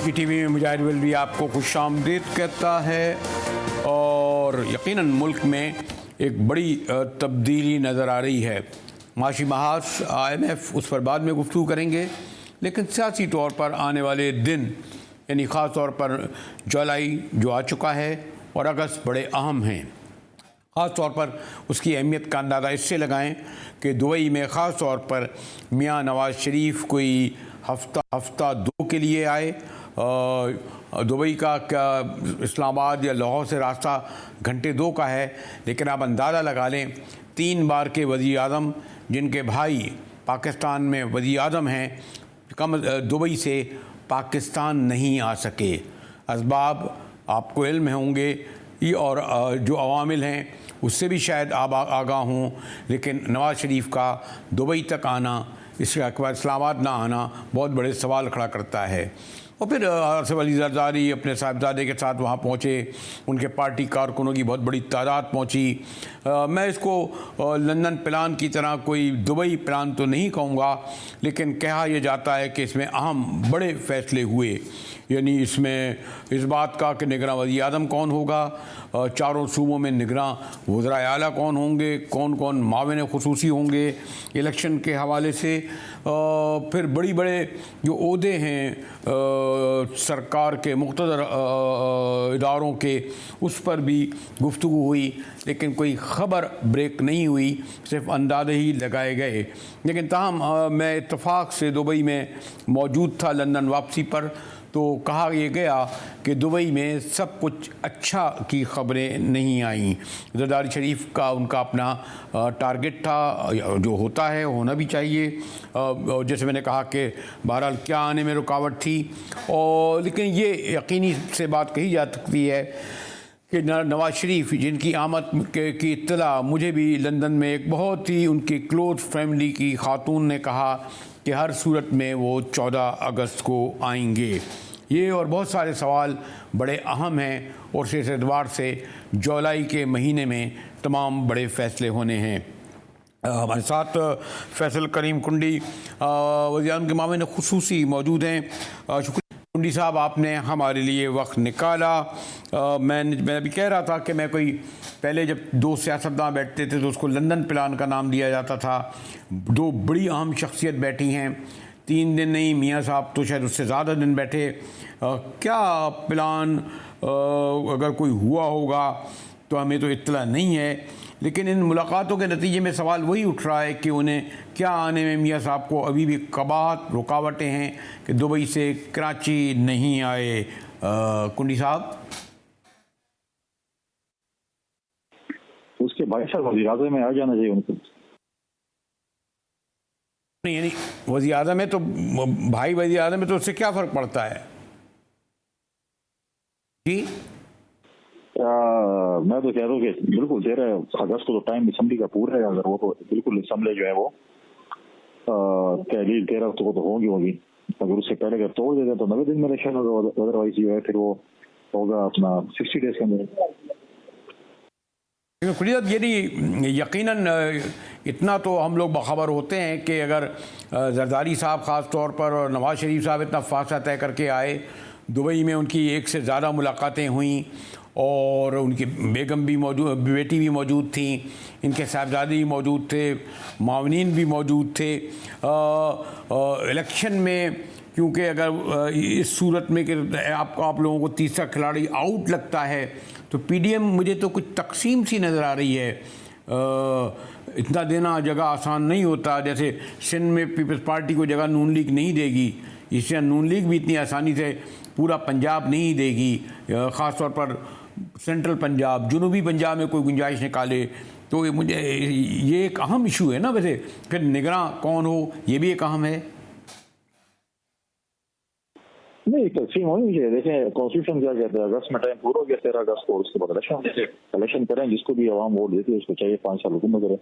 کی T V میں مجاہد ولوی آپ کو خوش آمدید کہتا ہے، اور یقیناً ملک میں ایک بڑی تبدیلی نظر آ رہی ہے۔ معاشی محاذ IMF اس پر بعد میں گفتگو کریں گے، لیکن سیاسی طور پر آنے والے دن یعنی خاص طور پر جولائی جو آ چکا ہے اور اگست بڑے اہم ہیں۔ خاص طور پر اس کی اہمیت کا اندازہ اس سے لگائیں کہ دبئی میں خاص طور پر میاں نواز شریف کوئی ہفتہ دو کے لیے آئے۔ دبئی کا اسلام آباد یا لاہور سے راستہ گھنٹے دو کا ہے، لیکن آپ اندازہ لگا لیں 3 بار کے وزیر اعظم جن کے بھائی پاکستان میں وزیر اعظم ہیں دبئی سے پاکستان نہیں آ سکے۔ اسباب آپ کو علم ہوں گے اور جو عوامل ہیں اس سے بھی شاید آپ آگاہ ہوں، لیکن نواز شریف کا دبئی تک آنا، اس کے بعد اسلام آباد نہ آنا بہت بڑے سوال کھڑا کرتا ہے۔ اور پھر آصف علی زرداری اپنے صاحبزادے کے ساتھ وہاں پہنچے، ان کے پارٹی کارکنوں کی بہت بڑی تعداد پہنچی۔ میں اس کو لندن پلان کی طرح کوئی دبئی پلان تو نہیں کہوں گا، لیکن کہا یہ جاتا ہے کہ اس میں اہم بڑے فیصلے ہوئے، یعنی اس میں اس بات کا کہ نگراں وزیر اعظم کون ہوگا، چاروں صوبوں میں نگراں وزرائے اعلیٰ کون ہوں گے، کون کون معاون خصوصی ہوں گے الیکشن کے حوالے سے، پھر بڑے جو عہدے ہیں سرکار کے مقتدر اداروں کے، اس پر بھی گفتگو ہوئی، لیکن کوئی خبر بریک نہیں ہوئی، صرف اندازے ہی لگائے گئے۔ لیکن تاہم میں اتفاق سے دبئی میں موجود تھا لندن واپسی پر، تو کہا یہ گیا کہ دبئی میں سب کچھ اچھا کی خبریں نہیں آئیں۔ زرداری شریف کا ان کا اپنا ٹارگٹ تھا، جو ہوتا ہے ہونا بھی چاہیے، جیسے میں نے کہا کہ بہرحال کیا آنے میں رکاوٹ تھی، اور لیکن یہ یقینی سے بات کہی جا سکتی ہے کہ نواز شریف جن کی آمد کی اطلاع مجھے بھی لندن میں ایک بہت ہی ان کی کلوز فیملی کی خاتون نے کہا کہ ہر صورت میں وہ 14 اگست کو آئیں گے۔ یہ اور بہت سارے سوال بڑے اہم ہیں، اور اس اعتبار سے جولائی کے مہینے میں تمام بڑے فیصلے ہونے ہیں۔ ہمارے ساتھ فیصل کریم کنڈی وزیر اعظم کے معاون خصوصی موجود ہیں۔ شکریہ کنڈی صاحب، آپ نے ہمارے لیے وقت نکالا۔ میں ابھی کہہ رہا تھا کہ میں کوئی پہلے جب 2 سیاستداں بیٹھتے تھے تو اس کو لندن پلان کا نام دیا جاتا تھا۔ 2 بڑی اہم شخصیت بیٹھی ہیں، 3 دن نہیں، میاں صاحب تو شاید اس سے زیادہ دن بیٹھے۔ کیا پلان اگر کوئی ہوا ہوگا تو ہمیں تو اطلاع نہیں ہے، لیکن ان ملاقاتوں کے نتیجے میں سوال وہی اٹھ رہا ہے کہ انہیں کیا آنے میں میاں صاحب کو ابھی بھی قباحت رکاوٹیں ہیں کہ دبئی سے کراچی نہیں آئے۔ کنڈی صاحب، اس کے بھائی صاحب وزیر اعظم میں آ جانا چاہیے ان کو۔ نہیں، یعنی وزیر اعظم ہے تو بھائی وزیر اعظم ہے تو اس سے کیا فرق پڑتا ہے؟ جی میں تو کہہ رہا ہوں کہ بالکل 13 اگست کو تو ٹائم اسمبلی کا پورا ہے، اگر وہ تو بالکل اسمبلی جو ہے وہ تحلیل 13 اگست کو تو ہوگی، اگر اس سے پہلے اگر توڑ دے گا تو 90 دن میں الیکشن ہوگا، ادروائز جو ہے پھر وہ ہوگا اپنا 60 ڈیز کے اندر۔ یہ نہیں، یقیناً اتنا تو ہم لوگ باخبر ہوتے ہیں کہ اگر زرداری صاحب خاص طور پر اور نواز شریف صاحب اتنا فاصلہ طے کر کے آئے، دبئی میں ان کی 1 سے زیادہ ملاقاتیں ہوئیں، اور ان کی بیگم بھی موجود، بیٹی بھی موجود تھیں، ان کے صاحبزادے بھی موجود تھے، معاونین بھی موجود تھے۔ الیکشن میں کیونکہ اگر اس صورت میں کہ آپ لوگوں کو تیسرا کھلاڑی آؤٹ لگتا ہے تو پی ڈی ایم مجھے تو کچھ تقسیم سی نظر آ رہی ہے۔ اتنا دینا جگہ آسان نہیں ہوتا، جیسے سندھ میں پیپلز پارٹی کو جگہ نون لیگ نہیں دے گی، اس سے نون لیگ بھی اتنی آسانی سے پورا پنجاب نہیں دے گی، خاص طور پر سینٹرل پنجاب، جنوبی پنجاب میں کوئی گنجائش نکالے تو مجھے یہ ایک اہم ایشو ہے نا۔ ویسے پھر نگراں کون ہو یہ بھی ایک اہم ہے۔ نہیں، تقسیم ہونی چاہیے۔ دیکھیں کانسٹیٹیوشن کیا کہتا ہے، اگست میں ٹائم پورا ہو گیا 13 اگست کو، اس کے بعد الیکشن کریں، جس کو بھی عوام ووٹ دیتی ہے اس کو چاہیے 5 سال حکومت کرے۔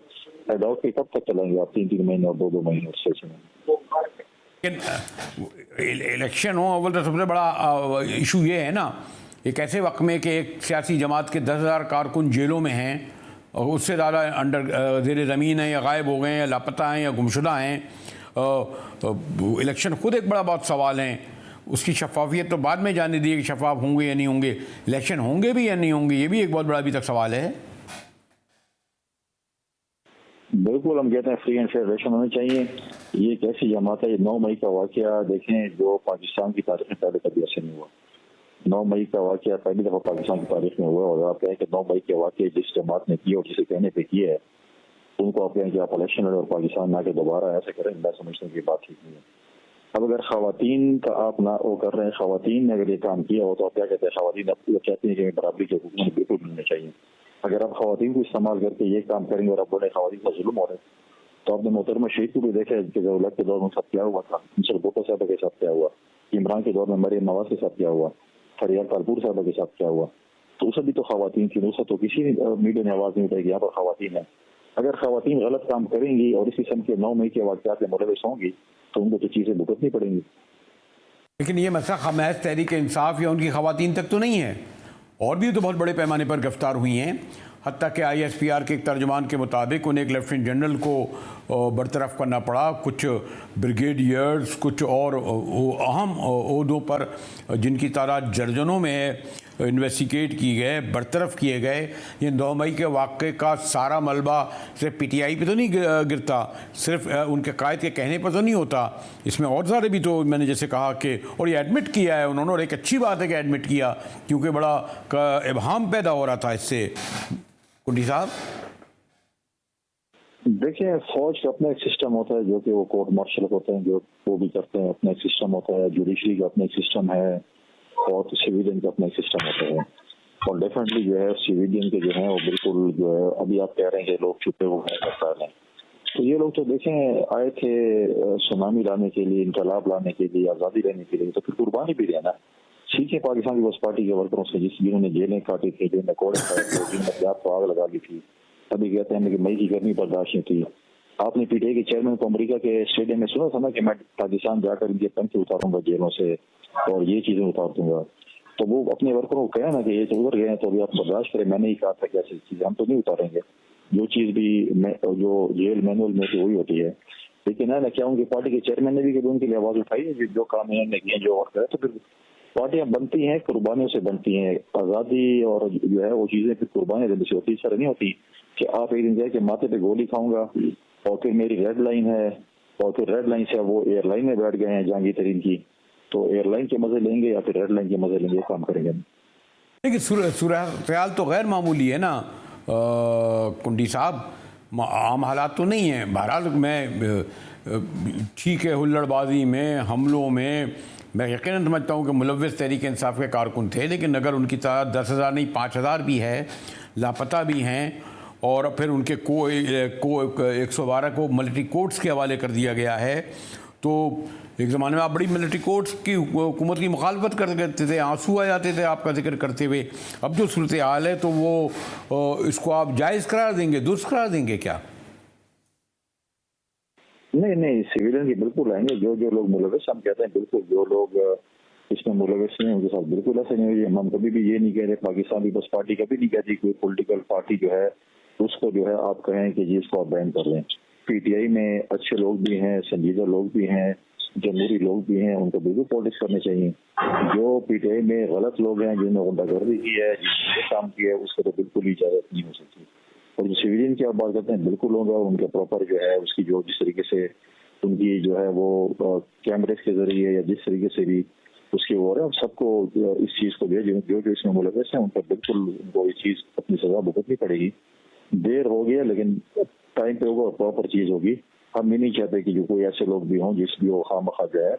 آئی ڈاؤٹ کہ کب تک چلائیں گے آپ 3 مہینے اور 2 مہینے اس سیشن میں۔ الیکشن ہو، اول تو سب سے بڑا ایشو یہ ہے نا، ایک ایسے وقت میں کہ ایک سیاسی جماعت کے 10,000 کارکن جیلوں میں ہیں، اور اس سے زیادہ زیر زمین ہیں یا غائب ہو گئے ہیں یا لاپتہ ہیں یا گمشدہ ہیں۔ الیکشن خود ایک بڑا بہت سوال ہے، اس کی شفافیت تو بعد میں جانے دی کہ شفاف ہوں گے یا نہیں ہوں گے، الیکشن ہوں گے بھی یا نہیں ہوں گے، یہ بھی ایک بہت بڑا ابھی تک سوال ہے۔ بالکل ہم کہتے ہیں فری اینڈ فیئر الیکشن ہونے چاہیے۔ یہ ایک ایسی جماعت ہے، 9 مئی کا واقعہ دیکھیں جو پاکستان کی تاریخ میں پہلے کبھی ایسے نہیں ہوا۔ 9 مئی کا واقعہ پہلی دفعہ پاکستان کی تاریخ میں ہوا، اور آپ کہیں کہ 9 مئی کے واقعے جس جماعت نے کیے اور جسے کہنے پہ کیے ہے ان کو آپ کہیں کہ آپ الیکشن لڑے اور پاکستان نہ کے دوبارہ ایسے کریں، میں سمجھتا ہوں کہ بات ٹھیک نہیں ہے۔ اب اگر خواتین کا آپ نہ وہ کر رہے ہیں، خواتین نے اگر یہ کام کیا ہو تو آپ کیا کہتے ہیں؟ خواتین اب کہتے ہیں کہ برابری کے حقوق میں بالکل ملنے چاہیے۔ اگر آپ خواتین کو استعمال کر کے یہ کام کریں گے اور آپ بڑے خواتین کا ظلم ہو رہے ہیں، تو آپ نے محترمہ شہید کو بھی دیکھا ہے کہ ضرورت کے دور میں ساتھ کیا ہوا تھا، مصر بھٹو صاحبہ کے ساتھ کیا ہوا، عمران کے دور میں مریم نواز کے ساتھ کیا ہوا، فریال کالپور صاحبہ کے ساتھ کیا ہوا۔ تو اس بھی تو خواتین کی نصرت تو کسی میڈیا نے آواز نہیں اٹھائی کہ یہاں پر خواتین ہیں۔ اگر خواتین غلط کام کریں گی اور اس قسم کے 9 مئی کے واقعات میں ملوث ہوں گی تو ان کو تو چیزیں بھگتنی پڑیں گی۔ لیکن یہ مسئلہ محض تحریک انصاف یا ان کی خواتین تک تو نہیں ہے، اور بھی تو بہت بڑے پیمانے پر گرفتار ہوئی ہیں، حتیٰ کہ آئی ایس پی آر کے ایک ترجمان کے مطابق انہیں ایک لیفٹیننٹ جنرل کو برطرف کرنا پڑا، کچھ بریگیڈیئرز، کچھ اور اہم عہدوں پر جن کی تعداد درجنوں میں ہے انویسٹیگیٹ کی گئے، برطرف کیے گئے۔ یہ 9 مئی کے واقعے کا سارا ملبہ صرف پی ٹی آئی پہ تو نہیں گرتا، صرف ان کے قائد کے کہنے پر تو نہیں ہوتا، اس میں اور زیادہ بھی تو میں نے جیسے کہا کہ اور یہ ایڈمٹ کیا ہے انہوں نے، اور ایک اچھی بات ہے کہ ایڈمٹ کیا، کیونکہ بڑا ابہام پیدا ہو رہا تھا اس سے۔ کنڈی صاحب دیکھیں، فوج کا اپنا ایک سسٹم ہوتا ہے جو کہ وہ کورٹ مارشل ہوتے ہیں جو وہ بھی کرتے ہیں، اپنا ایک سسٹم ہوتا ہے، جوڈیشری کا اپنا ایک سسٹم ہے، اور سویلین کا اپنا ایک سسٹم ہوتا ہے۔ اور ڈیفینیٹلی جو ہے سویلین کے جو ہیں وہ بالکل جو ہے ابھی آپ کہہ رہے ہیں کہ لوگ چھپے ہوئے ہیں کرتا ہے، تو یہ لوگ تو دیکھیں آئے تھے سونامی لانے کے لیے، انقلاب لانے کے لیے، آزادی لینے کے لیے، تو پھر قربانی بھی دینا۔ سیکھیں پاکستان پیپلز پارٹی کے ورکروں سے جنہوں نے جیلیں کاٹی تھی، جنہوں نے کوڑے کھائے تھے، جنہوں نے اپنے آپ کو آگ لگا لی تھی، ابھی کہتے ہیں کہ مئی کی گرمی برداشت نہیں تھی۔ آپ نے پی ٹی آئی کے چیئرمین کو امریکہ کے اسٹیڈیم میں سنا تھا نا کہ میں پاکستان جا کر ان کے پنکھے اتاروں گا جیلوں سے اور یہ چیزیں اتار دوں گا، تو وہ اپنے ورکروں کو کہا نا کہ یہ تو ادھر گئے ہیں تو ابھی آپ برداشت کریں، میں نے ہی کہا تھا کہ ایسی چیزیں ہم تو نہیں اتاریں گے، جو چیز بھی جو جیل مینول میں تھی وہی ہوتی ہے۔ لیکن ہے نا کیا ان کی پارٹی کے چیئرمین نے بھی کہ ان کے لیے آواز اٹھائی ہے، جو کام انہوں نے کیے جو اور کرے، تو پھر پارٹیاں بنتی ہیں قربانیوں سے بنتی ہیں۔ آزادی اور جو ہے وہ چیزیں پھر قربانیاں دینے سے ہوتی، اس طرح نہیں ہوتی کہ آپ ایک دن جائے کہ ماتھے پہ گولی کھاؤں گا اور پھر میری ریڈ لائن ہے اور پھر ریڈ لائن سے وہ ایئر لائن میں بیٹھ گئے ہیں جہانگیر ترین کی، تو ایئر لائن کے مزے لیں گے یا پھر ریڈ لائن کے مزے لیں گے، یہ کام کریں گے۔ لیکن صورتحال تو غیر معمولی ہے نا کنڈی صاحب، عام حالات تو نہیں ہیں۔ بہرحال میں ٹھیک ہے ہلڑ بازی میں، حملوں میں میں یقیناً سمجھتا ہوں کہ ملوث تحریک انصاف کے کارکن تھے، لیکن اگر ان کی تعداد 10,000 نہیں 5,000 بھی ہے، لاپتہ بھی ہیں، اور پھر ان کے 112 کو ملٹری کورٹس کے حوالے کر دیا گیا ہے، تو ایک زمانے میں آپ بڑی ملٹری کورٹس کی حکومت کی مخالفت کرتے تھے، آنسو آ جاتے تھے آپ کا ذکر کرتے ہوئے۔ اب جو صورتحال ہے تو وہ اس کو آپ جائز قرار دیں گے، درست قرار دیں گے کیا؟ نہیں، سویلین کی بالکل آئیں گے، جو لوگ ملوث، ہم کہتے ہیں بالکل جو لوگ اس میں ملوث ہیں ان کے ساتھ بالکل ایسے نہیں ہوئی۔ ہم کبھی بھی یہ نہیں کہہ رہے، پاکستان پیپلز پارٹی کبھی نہیں کہتی کوئی پولیٹیکل پارٹی جو ہے اس کو جو ہے آپ کہیں کہ جی اس کو آپ بین کر لیں۔ پی ٹی آئی میں اچھے لوگ بھی ہیں، سنجیدہ لوگ بھی ہیں، جمہوری لوگ بھی ہیں، ان کو بالکل پالیٹکس کرنے چاہیے۔ جو پی ٹی آئی میں غلط لوگ ہیں، جنہوں نے غنڈہ گردی کی ہے، جنہوں نے کام کیا ہے، اس کو تو بالکل ہی اجازت نہیں ہو سکتی۔ اور جو سویلین کی آپ بات کرتے ہیں بالکل ہوگا، ان کے پراپر جو ہے اس کی جو جس طریقے سے ان کی جو ہے وہ کیمرے کے ذریعے یا جس طریقے سے بھی اس کی وہ ہے، سب کو اس چیز کو جو اس میں ملوث ہیں ان پر بالکل ان کو یہ چیز اپنی سزا بھگتنی پڑے گی۔ دیر ہو گیا لیکن ٹائم پہ ہوگا اور پراپر چیز ہوگی۔ ہم یہ نہیں چاہتے کہ جو کوئی ایسے لوگ بھی ہوں جس بھی وہ خواہ جو ہے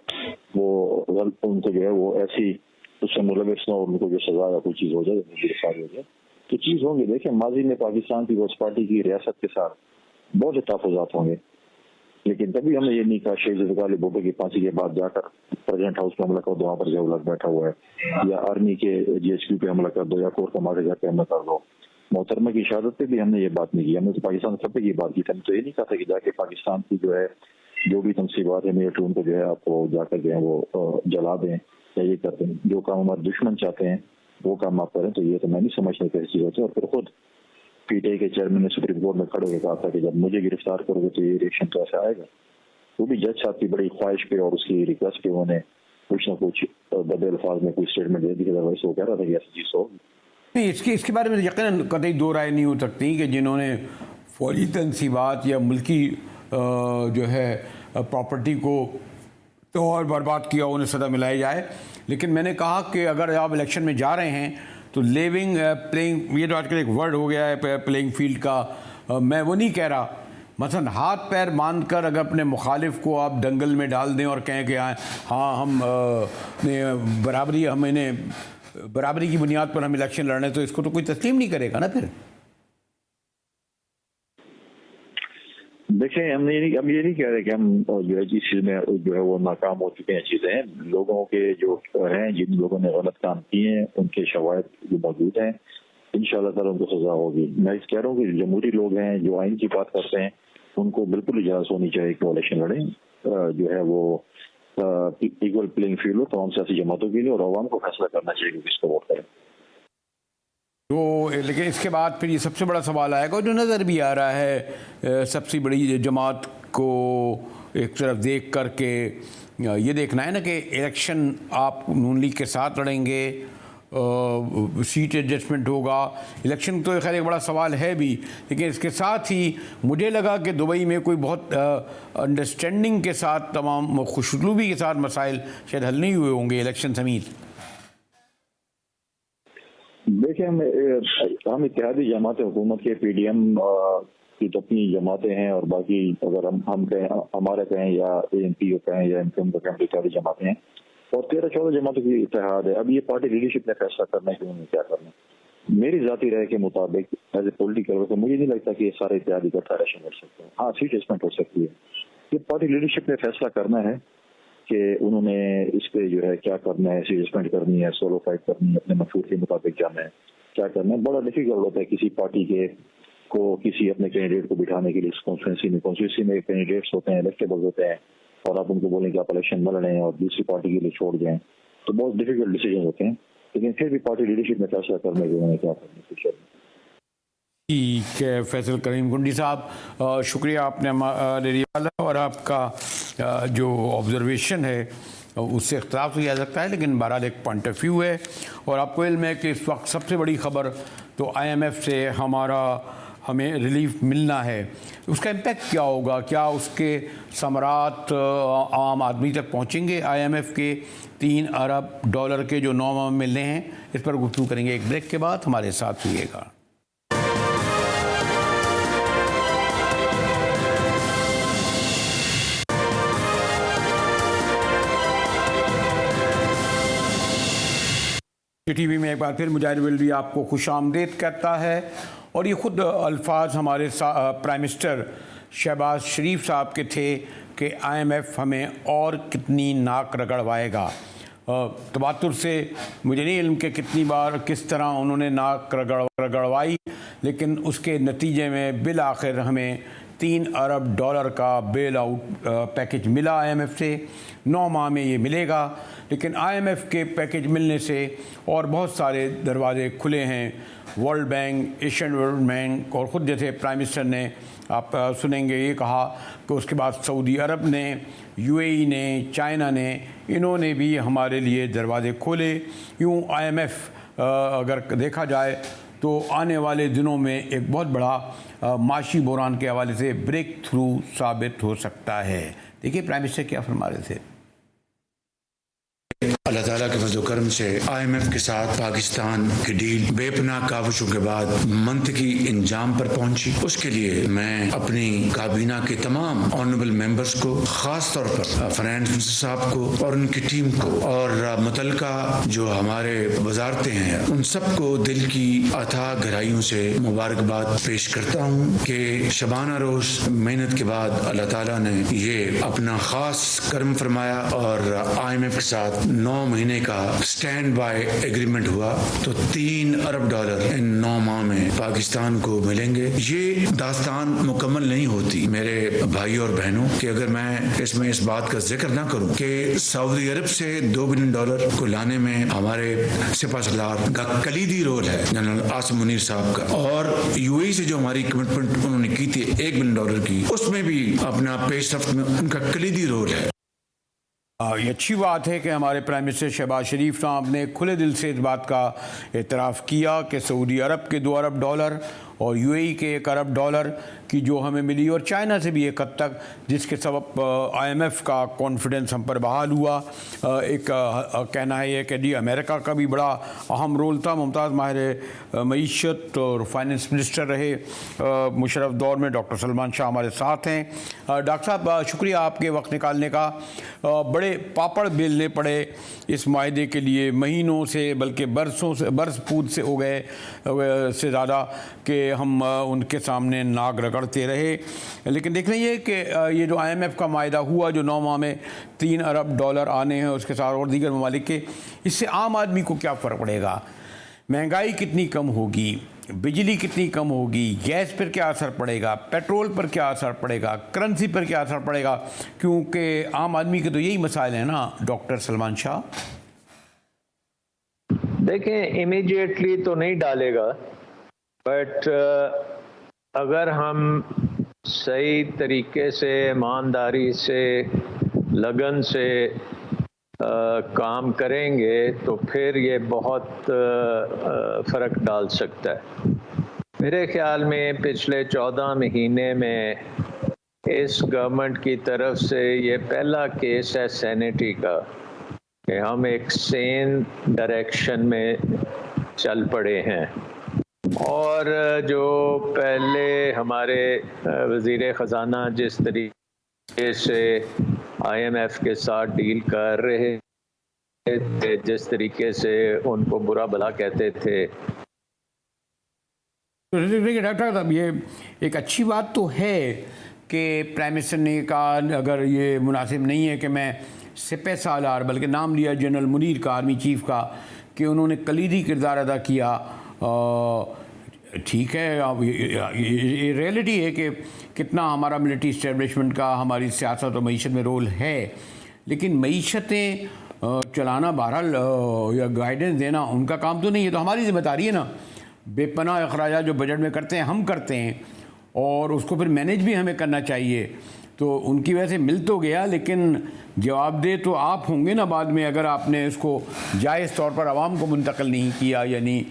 وہ غلط ان کو جو ہے وہ ایسی اس سے ملوث نہ، ان کو جو سزا یا کوئی چیز ہو جائے گرفتار ہو جائے تو چیز ہوں گی۔ دیکھیں ماضی میں پاکستان پیپلز پارٹی کی ریاست کے ساتھ بہت سے تحفظات ہوں گے، لیکن تبھی ہم نے یہ نہیں کہا شیخ ذوالفقار علی بھٹو کی پھانسی کے بعد جا کر پریزیڈنٹ ہاؤس پہ حملہ کر دو، وہاں پر ضیاء الحق بیٹھا ہوا ہے، یا آرمی کے جی ایچ کیو پہ حملہ کر دو، یا کور کمانڈر جا کے حملہ کر دو۔ محترمہ کی شہادت پہ بھی ہم نے یہ بات نہیں کی، ہم نے تو پاکستان سطح کی بات کی تھی۔ ہم تو یہ نہیں کہا تھا کہ جا کے پاکستان کی جو ہے جو بھی تنصیبات ہیں میرے ٹون کو جو ہے آپ کو جا کر جو ہے وہ جلا دیں یا یہ کرتے ہیں، جو کام ہمارے دشمن چاہتے ہیں وہ کام آپ کریں، تو یہ تو میں نہیں سمجھتا کیسی چیز ہوتی ہے۔ اور پھر خود پی ٹی آئی کے چیئرمین نے سپریم کورٹ میں کھڑے ہو کے کہا تھا کہ جب مجھے گرفتار کرو گے تو یہ ریئیکشن تو ایسا آئے گا۔ وہ بھی جج صاحب کی بڑی خواہش پہ اور اس کی ریکویسٹ پہ انہوں نے کچھ نہ کچھ بدے الفاظ میں کوئی اسٹیٹمنٹ دے دی کہ ادروائز وہ کہہ رہا تھا کہ ایسی چیز ہوگی. نہیں، اس کے بارے میں یقیناً قطعی دو رائے نہیں ہو سکتی کہ جنہوں نے فوری تنصیبات یا ملکی جو ہے پراپرٹی کو تو اور برباد کیا انہیں سزا ملائی جائے. لیکن میں نے کہا کہ اگر آپ الیکشن میں جا رہے ہیں تو لیونگ پلینگ، یہ تو آج کل ایک ورڈ ہو گیا ہے پلینگ فیلڈ کا، میں وہ نہیں کہہ رہا. مثلا ہاتھ پیر باندھ کر اگر اپنے مخالف کو آپ دنگل میں ڈال دیں اور کہیں کہ ہاں ہم برابری کی بنیاد پر ہم الیکشن لڑ رہے ہیں، تو اس کو تو کوئی تسلیم نہیں کرے گا نا پھر. دیکھیں ہم یہ نہیں کہہ رہے کہ ہم جو ہے جس چیز میں جو ہے وہ ناکام ہو چکے ہیں چیزیں ہیں. لوگوں کے جو ہیں جن لوگوں نے غلط کام کیے ہیں ان کے شواہد جو موجود ہیں انشاءاللہ تعالیٰ ان کو سزا ہوگی. میں اس کہہ رہا ہوں کہ جمہوری لوگ ہیں جو آئین کی بات کرتے ہیں ان کو بالکل اجازت ہونی چاہیے کہ وہ الیکشن لڑیں. جو ہے وہ ایکول پلینگ فیلڈ ہو تمام سیاسی جماعتوں کے لیے، اور عوام کو فیصلہ کرنا چاہیے کہ کس کو ووٹ کریں. تو لیکن اس کے بعد پھر یہ سب سے بڑا سوال آئے گا جو نظر بھی آ رہا ہے، سب سے بڑی جماعت کو ایک طرف دیکھ کر کے یہ دیکھنا ہے نا کہ الیکشن آپ نون لیگ کے ساتھ لڑیں گے، سیٹ ایڈجسٹمنٹ ہوگا. الیکشن تو خیر ایک بڑا سوال ہے بھی، لیکن اس کے ساتھ ہی مجھے لگا کہ دبئی میں کوئی بہت انڈرسٹینڈنگ کے ساتھ تمام خوشروبی کے ساتھ مسائل شاید حل نہیں ہوئے ہوں گے الیکشن سمیت. دیکھیں ہم اتحادی جماعتیں حکومت کے پی ڈی ایم کی تو اپنی جماعتیں ہیں، اور باقی اگر ہم کہیں ہمارے کہیں یا اے ایم پی او کہیں یا ایم پی ایم کو کہیں اتحادی جماعتیں ہیں، اور 13-14 جماعتوں کی اتحاد ہے. اب یہ پارٹی لیڈرشپ نے فیصلہ کرنا ہے کہ انہوں نے کیا کرنا. میری ذاتی رائے کے مطابق ایز اے پولیٹیکل تو مجھے نہیں لگتا کہ یہ سارے اتحادی کا الیکشن لڑ سکتے ہیں. ہاں سیٹ ایڈجسٹمنٹ ہو سکتی ہے. یہ پارٹی لیڈرشپ نے فیصلہ کرنا ہے کہ انہوں نے اس پہ جو ہے کیا کرنا ہے، سیٹ ایڈجسٹمنٹ کرنی ہے، سولو فائٹ کرنی ہے، اپنے منشور کے مطابق جانا ہے، کیا کرنا ہے. بڑا ڈیفیکلٹ ہوتا ہے کسی پارٹی کے کو کسی اپنے کینڈیڈیٹ کو بٹھانے کے لیے. کانسٹیٹوئنسی میں کینڈیڈیٹس ہوتے ہیں، الیکٹیبل ہوتے ہیں، اور آپ ان کو بولیں کہ آپ الیکشن نہ لڑیں اور دوسری پارٹی کے لیے چھوڑ جائیں، تو بہت ڈیفیکلٹ ڈیسیجن ہوتے ہیں. لیکن پھر بھی پارٹی لیڈرشپ میں فیصلہ کرنے کے انہوں نے کیا کرنا ہے. ٹھیک ہے فیصل کریم گنڈی صاحب، شکریہ آپ نے ہمارے اور آپ کا جو آبزرویشن ہے اس سے اختلاف تو کیا جا سکتا ہے، لیکن بہرحال ایک پوائنٹ آف ویو ہے. اور آپ کو علم ہے کہ اس وقت سب سے بڑی خبر تو آئی ایم ایف سے ہمیں ریلیف ملنا ہے. اس کا امپیکٹ کیا ہوگا؟ کیا اس کے ثمرات عام آدمی تک پہنچیں گے؟ آئی ایم ایف کے $3 ارب کے جو 9 ماہ ملنے ہیں، اس پر گفتگو کریں گے ایک بریک کے بعد. ہمارے ساتھ رہیے گا. ٹی وی میں ایک بار پھر مجاہد ولوی آپ کو خوش آمدید کہتا ہے. اور یہ خود الفاظ ہمارے پرائم منسٹر شہباز شریف صاحب کے تھے کہ آئی ایم ایف ہمیں اور کتنی ناک رگڑوائے گا. تواتر سے مجھے نہیں علم کہ کتنی بار کس طرح انہوں نے ناک رگڑوائی، لیکن اس کے نتیجے میں بالآخر ہمیں $3 ارب کا بیل آؤٹ پیکج ملا آئی ایم ایف سے. 9 ماہ میں یہ ملے گا. لیکن آئی ایم ایف کے پیکج ملنے سے اور بہت سارے دروازے کھلے ہیں. World bank, Asian development bank, اور خود جیسے پرائم منسٹر نے آپ سنیں گے یہ کہا کہ اس کے بعد سعودی عرب نے، یو اے ای نے، چائنا نے، انہوں نے بھی ہمارے لیے دروازے کھولے. یوں آئی ایم ایف اگر دیکھا جائے تو آنے والے دنوں میں ایک بہت بڑا معاشی بحران کے حوالے سے بریک تھرو ثابت ہو سکتا ہے. دیکھیے پرائم منسٹر کیا فرما رہے تھے. اللہ تعالیٰ کے فضل و کرم سے آئی ایم ایف کے ساتھ پاکستان کی ڈیل بے پناہ کاوشوں کے بعد منطقی انجام پر پہنچی. اس کے لیے میں اپنی کابینہ کے تمام آنریبل ممبرز کو، خاص طور پر فائنانس منسٹر صاحب کو اور ان کی ٹیم کو، اور متعلقہ جو ہمارے وزارتیں ہیں ان سب کو دل کی اتھاہ گہرائیوں سے مبارکباد پیش کرتا ہوں کہ شبانہ روز محنت کے بعد اللہ تعالیٰ نے یہ اپنا خاص کرم فرمایا اور آئی ایم ایف کے ساتھ 9 مہینے کا سٹینڈ بائی ایگریمنٹ ہوا. تو $3 ارب ان 9 ماہ میں پاکستان کو ملیں گے. یہ داستان مکمل نہیں ہوتی میرے بھائیوں اور بہنوں کہ اگر میں اس بات کا ذکر نہ کروں کہ سعودی عرب سے $2 بلین کو لانے میں ہمارے سپہ سالار کا کلیدی رول ہے، جنرل عاصم منیر صاحب کا، اور یو اے ای سے جو ہماری کمٹمنٹ انہوں نے کی تھی $1 بلین کی، اس میں بھی اپنا پیش رفت میں ان کا کلیدی رول ہے. یہ اچھی بات ہے کہ ہمارے پرائم منسٹر شہباز شریف صاحب نے کھلے دل سے اس بات کا اعتراف کیا کہ سعودی عرب کے $2 ارب اور UAE کے $1 ارب کی جو ہمیں ملی، اور چائنا سے بھی ایک حد تک، جس کے سبب IMF کا کانفیڈنس ہم پر بحال ہوا۔ ایک کہنا ہے یہ کہ جی امریکہ کا بھی بڑا اہم رول تھا۔ ممتاز ماہر معیشت اور فائننس منسٹر رہے مشرف دور میں ڈاکٹر سلمان شاہ ہمارے ساتھ ہیں۔ ڈاکٹر صاحب شکریہ آپ کے وقت نکالنے کا۔ بڑے پاپڑ بیلنے پڑے اس معاہدے کے لیے، مہینوں سے بلکہ برسوں سے، برس پود سے ہو گئے سے زیادہ کہ ہم ان کے سامنے ناک رگڑتے رہے، لیکن دیکھ لیں یہ کہ یہ جو IMF کا معاہدہ ہوا جو 9 ماہ میں $3 ارب آنے ہیں اس کے ساتھ اور دیگر ممالک کے، اس سے عام آدمی کو کیا فرق پڑے گا؟ مہنگائی کتنی کم ہوگی، بجلی کتنی کم ہوگی، گیس پر کیا اثر پڑے گا، پیٹرول پر کیا اثر پڑے گا، کرنسی پر کیا اثر پڑے گا؟ کیونکہ عام آدمی کے تو یہی مسائل ہیں نا ڈاکٹر سلمان شاہ۔ دیکھیں امیڈیٹلی تو نہیں ڈالے گا، بٹ اگر ہم صحیح طریقے سے، ایمانداری سے، لگن سے کام کریں گے تو پھر یہ بہت فرق ڈال سکتا ہے۔ میرے خیال میں پچھلے 14 مہینے میں اس گورنمنٹ کی طرف سے یہ پہلا کیس ہے سینیٹی کا کہ ہم ایک سین ڈائریکشن میں چل پڑے ہیں، اور جو پہلے ہمارے وزیر خزانہ جس طریقے سے IMF کے ساتھ ڈیل کر رہے تھے، جس طریقے سے ان کو برا بھلا کہتے تھے۔ ڈاکٹر صاحب یہ ایک اچھی بات تو ہے کہ پرائم منسٹر نے کہا اگر یہ مناسب نہیں ہے کہ میں سپہ سالار، بلکہ نام لیا جنرل منیر کا، آرمی چیف کا، کہ انہوں نے کلیدی کردار ادا کیا۔ ٹھیک ہے، یہ ریئلٹی ہے کہ کتنا ہمارا ملٹری اسٹیبلشمنٹ کا ہماری سیاست اور معیشت میں رول ہے، لیکن معیشتیں چلانا بہرحال یا گائیڈنس دینا ان کا کام تو نہیں ہے، تو ہماری ذمہ داری ہے نا۔ بے پناہ اخراجات جو بجٹ میں کرتے ہیں ہم کرتے ہیں، اور اس کو پھر مینیج بھی ہمیں کرنا چاہیے۔ تو ان کی وجہ سے مل تو گیا، لیکن جواب دہ تو آپ ہوں گے نا بعد میں، اگر آپ نے اس کو جائز طور پر عوام کو منتقل نہیں کیا، یعنی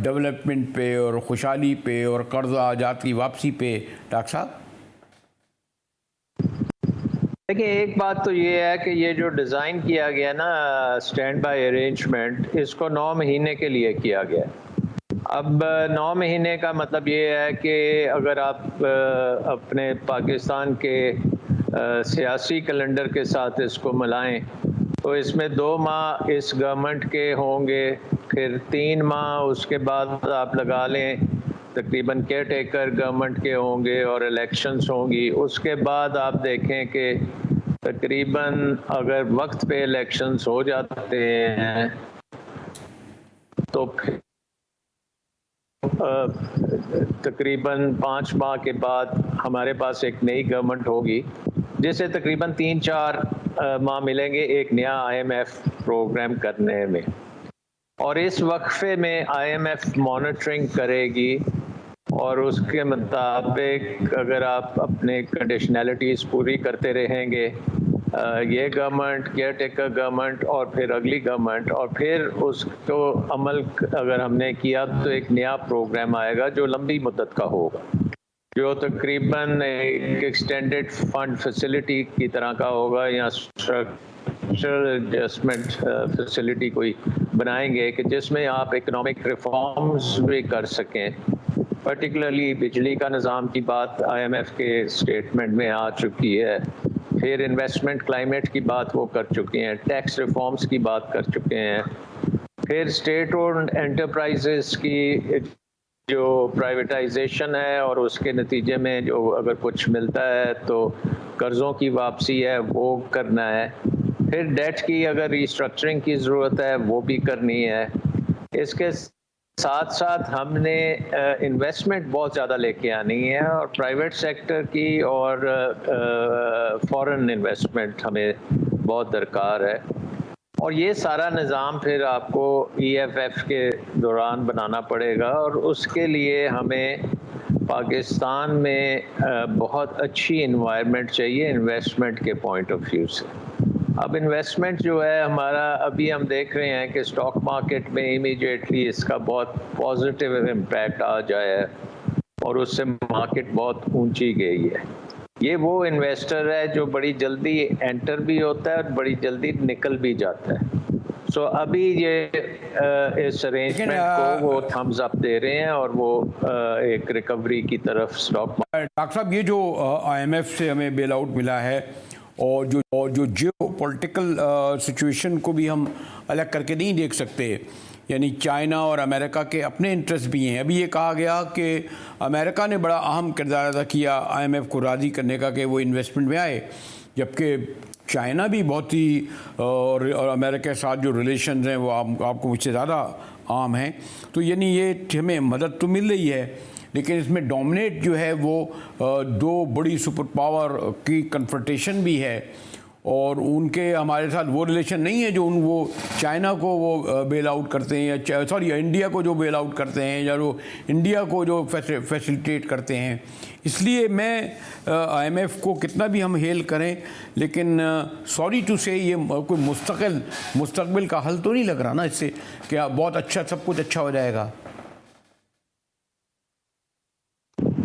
ڈیولپمنٹ پہ اور خوشحالی پہ اور قرضہ جات کی واپسی پہ۔ ڈاکٹر صاحب دیکھیں ایک بات تو یہ ہے کہ یہ جو ڈیزائن کیا گیا نا اسٹینڈ بائی ارینجمنٹ، اس کو 9 مہینے کے لیے کیا گیا۔ اب 9 مہینے کا مطلب یہ ہے کہ اگر آپ اپنے پاکستان کے سیاسی کیلنڈر کے ساتھ اس کو ملائیں تو اس میں 2 ماہ اس گورنمنٹ کے ہوں گے، پھر 3 ماہ اس کے بعد آپ لگا لیں تقریباً کیئر ٹیکر گورنمنٹ کے ہوں گے اور الیکشنز ہوں گی۔ اس کے بعد آپ دیکھیں کہ تقریباً اگر وقت پہ الیکشنز ہو جاتے ہیں تو پھر تقریباً 5 ماہ کے بعد ہمارے پاس ایک نئی گورنمنٹ ہوگی، جس سے تقریباً 3-4 ماہ ملیں گے ایک نیا IMF پروگرام کرنے میں، اور اس وقفے میں IMF مانیٹرنگ کرے گی، اور اس کے مطابق اگر آپ اپنے کنڈیشنلٹیز پوری کرتے رہیں گے، یہ گورنمنٹ، کیئر ٹیکر گورنمنٹ اور پھر اگلی گورنمنٹ، اور پھر اس کو عمل اگر ہم نے کیا تو ایک نیا پروگرام آئے گا جو لمبی مدت کا ہوگا، جو تقریباً ایک ایکسٹینڈڈ فنڈ فیسلٹی کی طرح کا ہوگا، یا اسٹرکچرل ایڈجسٹمنٹ فیسلٹی کوئی بنائیں گے کہ جس میں آپ اکنامک ریفارمز بھی کر سکیں۔ پرٹیکولرلی بجلی کا نظام کی بات IMF کے اسٹیٹمنٹ میں آ چکی ہے، پھر انویسٹمنٹ کلائمیٹ کی بات وہ کر چکے ہیں، ٹیکس ریفارمز کی بات کر چکے ہیں، پھر اسٹیٹ اونڈ انٹرپرائزز کی جو پرائیویٹائزیشن ہے اور اس کے نتیجے میں جو اگر کچھ ملتا ہے تو قرضوں کی واپسی ہے وہ کرنا ہے، پھر ڈیٹ کی اگر ریسٹرکچرنگ کی ضرورت ہے وہ بھی کرنی ہے۔ اس کے ساتھ ساتھ ہم نے انویسٹمنٹ بہت زیادہ لے کے آنی ہے، اور پرائیویٹ سیکٹر کی اور فارن انویسٹمنٹ ہمیں بہت درکار ہے، اور یہ سارا نظام پھر آپ کو EFF کے دوران بنانا پڑے گا، اور اس کے لیے ہمیں پاکستان میں بہت اچھی انوائرمنٹ چاہیے انویسٹمنٹ کے پوائنٹ آف ویو سے۔ اب انویسٹمنٹ جو ہے ہمارا ابھی ہم دیکھ رہے ہیں کہ اسٹاک مارکیٹ میں امیڈیٹلی اس کا بہت پازیٹیو امپیکٹ آ جائے اور اس سے مارکیٹ بہت اونچی گئی ہے. یہ وہ انویسٹر ہے جو بڑی جلدی انٹر بھی ہوتا ہے اور بڑی جلدی نکل بھی جاتا ہے. سو ابھی یہ اس ارینجمنٹ کو وہ تھمز اپ دے رہے ہیں اور وہ ایک ریکوری کی طرف اسٹاک. ڈاکٹر صاحب یہ جو آئی ایم ایف سے ہمیں بیل آؤٹ ملا ہے اور جو جیو پولیٹیکل سچویشن کو بھی ہم الگ کر کے نہیں دیکھ سکتے, یعنی چائنا اور امریکہ کے اپنے انٹرسٹ بھی ہیں. ابھی یہ کہا گیا کہ امریکہ نے بڑا اہم کردار ادا کیا آئی ایم ایف کو راضی کرنے کا کہ وہ انویسٹمنٹ میں آئے, جبکہ چائنا بھی بہت ہی اور امریکہ کے ساتھ جو ریلیشنز ہیں وہ آپ کو مجھ سے زیادہ عام ہیں. تو یعنی یہ ہمیں مدد تو مل رہی ہے, لیکن اس میں ڈومینیٹ جو ہے وہ دو بڑی سپر پاور کی کنفرنٹیشن بھی ہے, اور ان کے ہمارے ساتھ وہ ریلیشن نہیں ہے جو وہ چائنا کو وہ بیل آؤٹ کرتے ہیں یا انڈیا کو جو بیل آؤٹ کرتے ہیں یا جو انڈیا کو جو فیسیلیٹیٹ کرتے ہیں. اس لیے میں آئی ایم ایف کو کتنا بھی ہم ہیل کریں, لیکن سوری ٹو سے یہ کوئی مستقبل کا حل تو نہیں لگ رہا نا اس سے کہ بہت اچھا سب کچھ اچھا ہو جائے گا.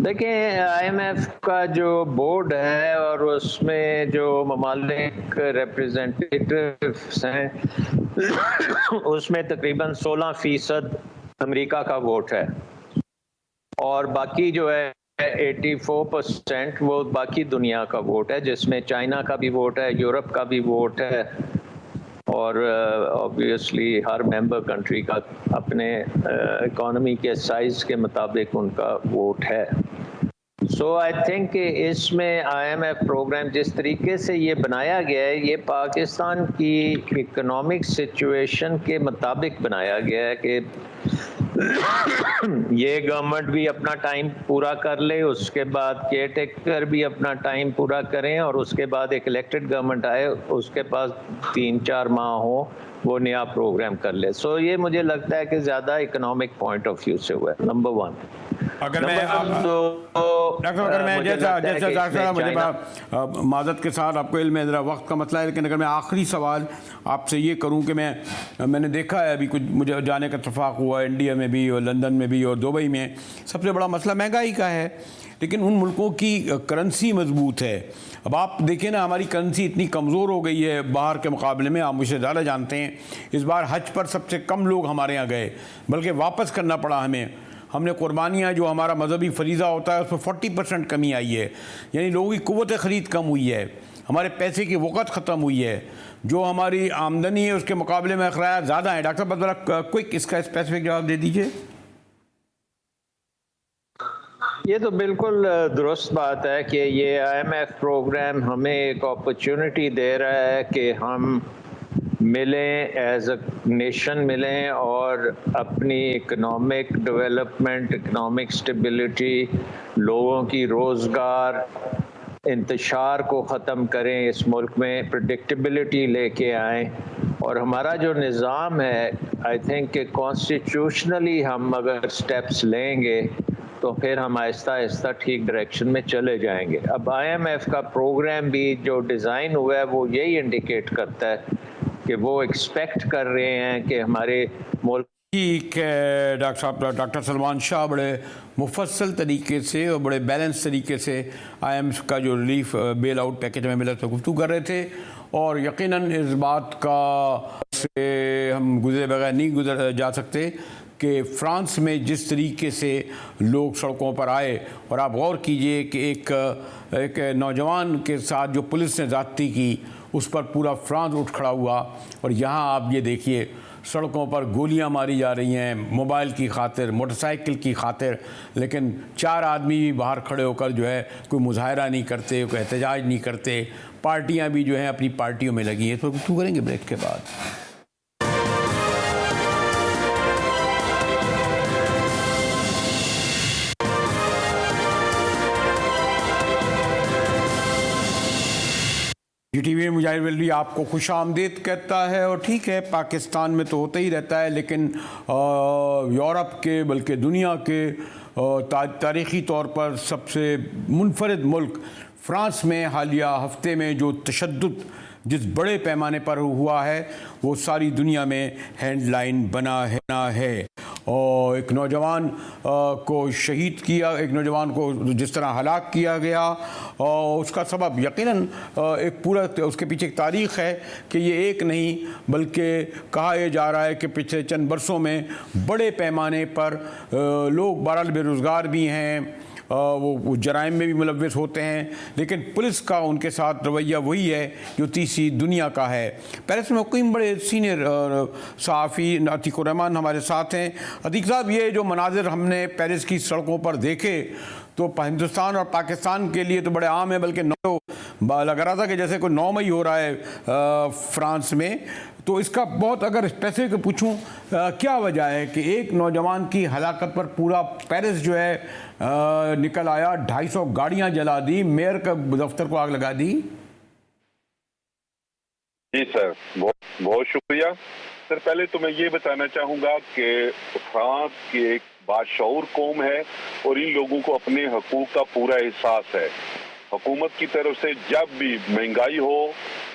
دیکھیں آئی ایم ایف کا جو بورڈ ہے اور اس میں جو ممالک ریپریزنٹیٹیوز ہیں اس میں تقریباً 16% امریکہ کا ووٹ ہے, اور باقی جو ہے 84% وہ باقی دنیا کا ووٹ ہے, جس میں چائنا کا بھی ووٹ ہے, یورپ کا بھی ووٹ ہے, اور آبویسلی ہر ممبر کنٹری کا اپنے اکانومی کے سائز کے مطابق ان کا ووٹ ہے. سو آئی تھنک کہ اس میں آئی ایم ایف پروگرام جس طریقے سے یہ بنایا گیا ہے یہ پاکستان کی اکنامک سچویشن کے مطابق بنایا گیا ہے کہ یہ گورنمنٹ بھی اپنا ٹائم پورا کر لے, اس کے بعد کیئر ٹیکر بھی اپنا ٹائم پورا کریں, اور اس کے بعد ایک الیکٹڈ گورنمنٹ آئے اس کے پاس 3-4 ماہ ہو وہ نیا پروگرام کر لے. سو یہ مجھے لگتا ہے کہ زیادہ اکنامک پوائنٹ آف ویو سے ہوا ہے. نمبر 1. اگر میں جیسا مجھے معذرت کے ساتھ آپ کو علم ہے ذرا وقت کا مسئلہ ہے, لیکن اگر میں آخری سوال آپ سے یہ کروں کہ میں نے دیکھا ہے ابھی کچھ مجھے جانے کا اتفاق ہوا انڈیا میں بھی اور لندن میں بھی اور دبئی میں, سب سے بڑا مسئلہ مہنگائی کا ہے, لیکن ان ملکوں کی کرنسی مضبوط ہے. اب آپ دیکھیں نا ہماری کرنسی اتنی کمزور ہو گئی ہے باہر کے مقابلے میں, آپ مجھ سے زیادہ جانتے ہیں. اس بار حج پر سب سے کم لوگ ہمارے یہاں گئے, بلکہ واپس کرنا پڑا ہمیں. ہم نے قربانیاں جو ہمارا مذہبی فریضہ ہوتا ہے اس میں 40% کمی آئی ہے, یعنی لوگوں کی قوت خرید کم ہوئی ہے, ہمارے پیسے کی وقت ختم ہوئی ہے, جو ہماری آمدنی ہے اس کے مقابلے میں اخراجات زیادہ ہیں. ڈاکٹر صاحب ذرا کوئک اس کا اسپیسیفک جواب دے دیجیے. یہ تو بالکل درست بات ہے کہ یہ آئی ایم ایف پروگرام ہمیں ایک اپرچونٹی دے رہا ہے کہ ہم ملیں, ایز اے نیشن ملیں اور اپنی اکنامک ڈیولپمنٹ, اکنامک سٹیبلٹی, لوگوں کی روزگار, انتشار کو ختم کریں اس ملک میں, پریڈکٹیبلٹی لے کے آئیں. اور ہمارا جو نظام ہے آئی تھنک کہ کانسٹیٹیوشنلی ہم اگر سٹیپس لیں گے تو پھر ہم آہستہ آہستہ ٹھیک ڈائریکشن میں چلے جائیں گے. اب آئی ایم ایف کا پروگرام بھی جو ڈیزائن ہوا ہے وہ یہی انڈیکیٹ کرتا ہے کہ وہ ایکسپیکٹ کر رہے ہیں کہ ہمارے ملک. ٹھیک ہے ڈاکٹر صاحب, ڈاکٹر سلمان شاہ بڑے مفصل طریقے سے اور بڑے بیلنس طریقے سے آئی ایم ایف کا جو ریلیف بیل آؤٹ پیکیج میں ملا تھا گفتگو کر رہے تھے, اور یقیناً اس بات کا سے ہم گزرے بغیر نہیں گزر جا سکتے کہ فرانس میں جس طریقے سے لوگ سڑکوں پر آئے, اور آپ غور کیجئے کہ ایک نوجوان کے ساتھ جو پولیس نے زیادتی کی اس پر پورا فرانس اٹھ کھڑا ہوا, اور یہاں آپ یہ دیکھیے سڑکوں پر گولیاں ماری جا رہی ہیں موبائل کی خاطر, موٹر سائیکل کی خاطر, لیکن 4 آدمی بھی باہر کھڑے ہو کر جو ہے کوئی مظاہرہ نہیں کرتے, کوئی احتجاج نہیں کرتے. پارٹیاں بھی جو ہیں اپنی پارٹیوں میں لگی ہیں. اس پر گفتگو کریں گے بریک کے بعد. جی ٹی وی میں مجاہد ویلوی آپ کو خوش آمدید کہتا ہے. اور ٹھیک ہے پاکستان میں تو ہوتا ہی رہتا ہے, لیکن یورپ کے بلکہ دنیا کے تاریخی طور پر سب سے منفرد ملک فرانس میں حالیہ ہفتے میں جو تشدد جس بڑے پیمانے پر ہوا ہے وہ ساری دنیا میں ہینڈ لائن بنا ہے. اور ایک نوجوان کو شہید کیا، ایک نوجوان کو جس طرح ہلاک کیا گیا، اور اس کا سبب یقیناً ایک پورا اس کے پیچھے ایک تاریخ ہے کہ یہ ایک نہیں بلکہ کہا یہ جا رہا ہے کہ پچھلے چند برسوں میں بڑے پیمانے پر لوگ بہرحال بے روزگار بھی ہیں، وہ جرائم میں بھی ملوث ہوتے ہیں، لیکن پولیس کا ان کے ساتھ رویہ وہی ہے جو تیسری دنیا کا ہے. پیرس میں مقیم بڑے سینئر صحافی عتیق الرحمان ہمارے ساتھ ہیں. عتیق صاحب، یہ جو مناظر ہم نے پیرس کی سڑکوں پر دیکھے تو ہندوستان اور پاکستان کے لیے تو بڑے عام ہیں، بلکہ لگ رہا تھا کہ جیسے کوئی 9 مئی ہو رہا ہے فرانس میں. تو اس کا بہت اگر اسپیسیفک پوچھوں کیا وجہ ہے کہ ایک نوجوان کی ہلاکت پر پورا پیرس جو ہے نکل آیا، 250 گاڑیاں جلا دی، میئر کا دفتر کو آگ لگا دی؟ جی سر، بہت شکریہ سر. پہلے تو میں یہ بتانا چاہوں گا کہ فرانس کی ایک باشعور قوم ہے اور ان لوگوں کو اپنے حقوق کا پورا احساس ہے. حکومت کی طرف سے جب بھی مہنگائی ہو،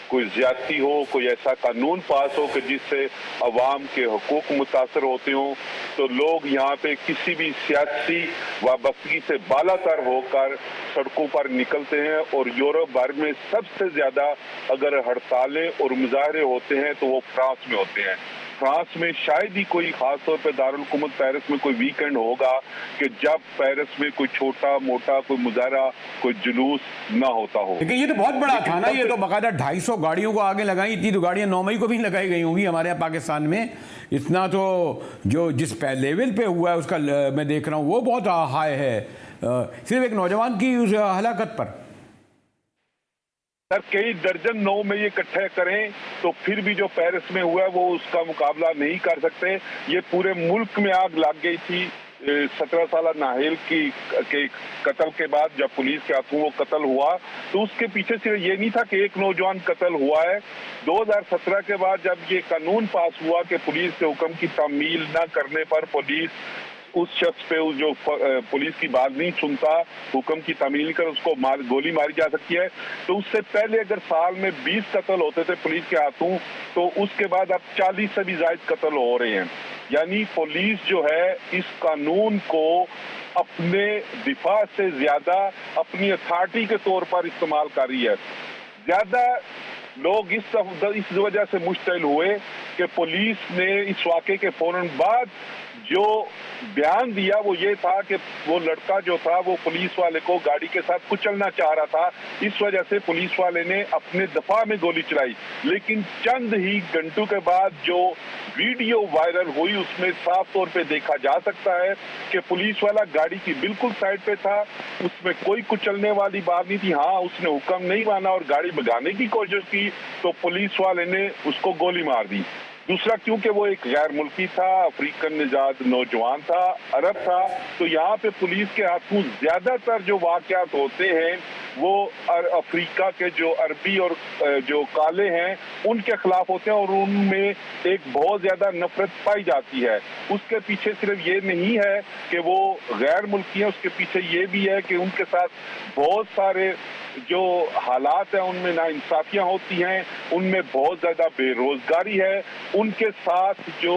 کوئی زیادتی ہو، کوئی ایسا قانون پاس ہو کہ جس سے عوام کے حقوق متاثر ہوتے ہوں، تو لوگ یہاں پہ کسی بھی سیاسی وابستگی سے بالا تر ہو کر سڑکوں پر نکلتے ہیں. اور یورپ بھر میں سب سے زیادہ اگر ہڑتالیں اور مظاہرے ہوتے ہیں تو وہ فرانس میں ہوتے ہیں. فرانس میں شاید ہی کوئی خاص طور پہ دارالحکومت پیرس میں کوئی ویکنڈ ہوگا کہ جب پیرس میں کوئی چھوٹا موٹا کوئی مظاہرہ، کوئی جلوس نہ ہوتا ہو. لیکن یہ تو بہت بڑا تھا نا، یہ تو باقاعدہ 250 گاڑیوں کو آگے لگائیں. اتنی تو گاڑیاں 9 مئی کو بھی لگائی گئی ہوں گی ہمارے یہاں پاکستان میں. اتنا تو جو جس لیول پہ ہوا ہے اس کا میں دیکھ رہا ہوں وہ بہت ہائی ہے، صرف ایک نوجوان کی اس ہلاکت پر. سر کئی درجن 9 میں یہ اکٹھے کریں تو پھر بھی جو پیرس میں ہوا ہے وہ اس کا مقابلہ نہیں کر سکتے. یہ پورے ملک میں آگ لگ گئی تھی 17 سالہ ناہل کی قتل کے بعد. جب پولیس کے ہاتھوں وہ قتل ہوا تو اس کے پیچھے صرف یہ نہیں تھا کہ ایک نوجوان قتل ہوا ہے. 2017 کے بعد جب یہ قانون پاس ہوا کہ پولیس کے حکم کی تعمیل نہ کرنے پر پولیس اس شخص پہ جو پولیس کی بات نہیں سنتا، حکم کی تعمیل کر اس کو گولی ماری جا سکتی ہے. تو اس سے پہلے اگر سال میں 20 قتل ہوتے تھے پولیس کے ہاتھوں، تو اس کے بعد اب 40 سے بھی زائد قتل ہو رہے ہیں. یعنی پولیس جو ہے اس قانون کو اپنے دفاع سے زیادہ اپنی اتھارٹی کے طور پر استعمال کر رہی ہے. زیادہ لوگ اس وجہ سے مشتعل ہوئے کہ پولیس نے اس واقعے کے فوراً بعد جو بیان دیا وہ یہ تھا کہ وہ لڑکا جو تھا وہ پولیس والے کو گاڑی کے ساتھ کچلنا چاہ رہا تھا. اس وجہ سے پولیس والے نے اپنے دفاع میں گولی چلائی. لیکن چند ہی گھنٹوں کے بعد جو ویڈیو وائرل ہوئی اس میں صاف طور پہ دیکھا جا سکتا ہے کہ پولیس والا گاڑی کی بالکل سائڈ پہ تھا، اس میں کوئی کچلنے والی بات نہیں تھی. ہاں اس نے حکم نہیں مانا اور گاڑی بھگانے کی کوشش کی تو پولیس والے نے اس کو گولی مار دی. دوسرا کیونکہ وہ ایک غیر ملکی تھا، افریقن نژاد نوجوان تھا، عرب تھا، تو یہاں پہ پولیس کے ہاتھوں زیادہ تر جو واقعات ہوتے ہیں وہ افریقہ کے جو عربی اور جو کالے ہیں ان کے خلاف ہوتے ہیں، اور ان میں ایک بہت زیادہ نفرت پائی جاتی ہے. اس کے پیچھے صرف یہ نہیں ہے کہ وہ غیر ملکی ہیں، اس کے پیچھے یہ بھی ہے کہ ان کے ساتھ بہت سارے جو حالات ہیں ان میں ناانصافیاں ہوتی ہیں، ان میں بہت زیادہ بے روزگاری ہے، ان کے ساتھ جو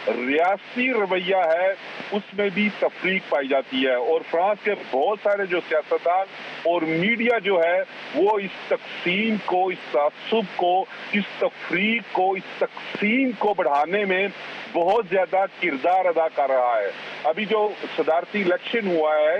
ریاستی رویہ ہے اس میں بھی تفریق پائی جاتی ہے. اور فرانس کے بہت سارے جو سیاستدان اور میڈیا جو ہے وہ اس تقسیم کو، اس تعصب کو، اس تفریق کو، اس تقسیم کو بڑھانے میں بہت زیادہ کردار ادا کر رہا ہے. ابھی جو صدارتی الیکشن ہوا ہے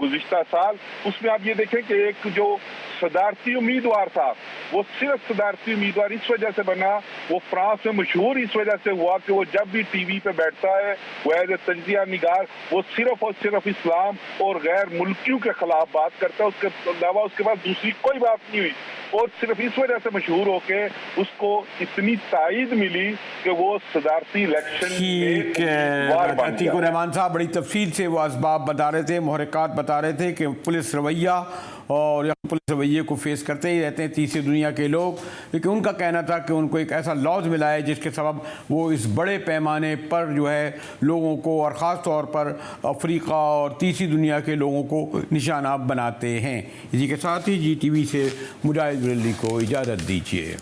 گزشتہ سال، اس میں آپ یہ دیکھیں کہ ایک جو صدارتی امیدوار تھا وہ صرف صدارتی امیدوار اس وجہ سے بنا، وہ فرانس میں مشہور اس وجہ سے ہوا کہ وہ جب بھی ٹی وی پہ بیٹھتا ہے وہ ایز اے تجزیہ نگار وہ صرف اور صرف اسلام اور غیر ملکیوں کے خلاف بات کرتا ہے، اس کے علاوہ اس کے بعد دوسری کوئی بات نہیں ہوئی. اور صرف اس وجہ سے مشہور ہو کے اس کو اتنی تائید ملی کہ وہ صدارتی الیکشن ٹھیک ہے. عتیق الرحمان صاحب بڑی تفصیل سے وہ اسباب بتا رہے تھے، محرکات بتا رہے تھے کہ پولیس رویہ اور پولیس رویے کو فیس کرتے ہی رہتے ہیں تیسری دنیا کے لوگ، لیکن ان کا کہنا تھا کہ ان کو ایک ایسا لاز ملا ہے جس کے سبب وہ اس بڑے پیمانے پر جو ہے لوگوں کو اور خاص طور پر افریقہ اور تیسری دنیا کے لوگوں کو نشانہ بناتے ہیں۔ اسی کے ساتھ ہی جی ٹی وی سے مجاہد بریلوی کو اجازت دیجیے۔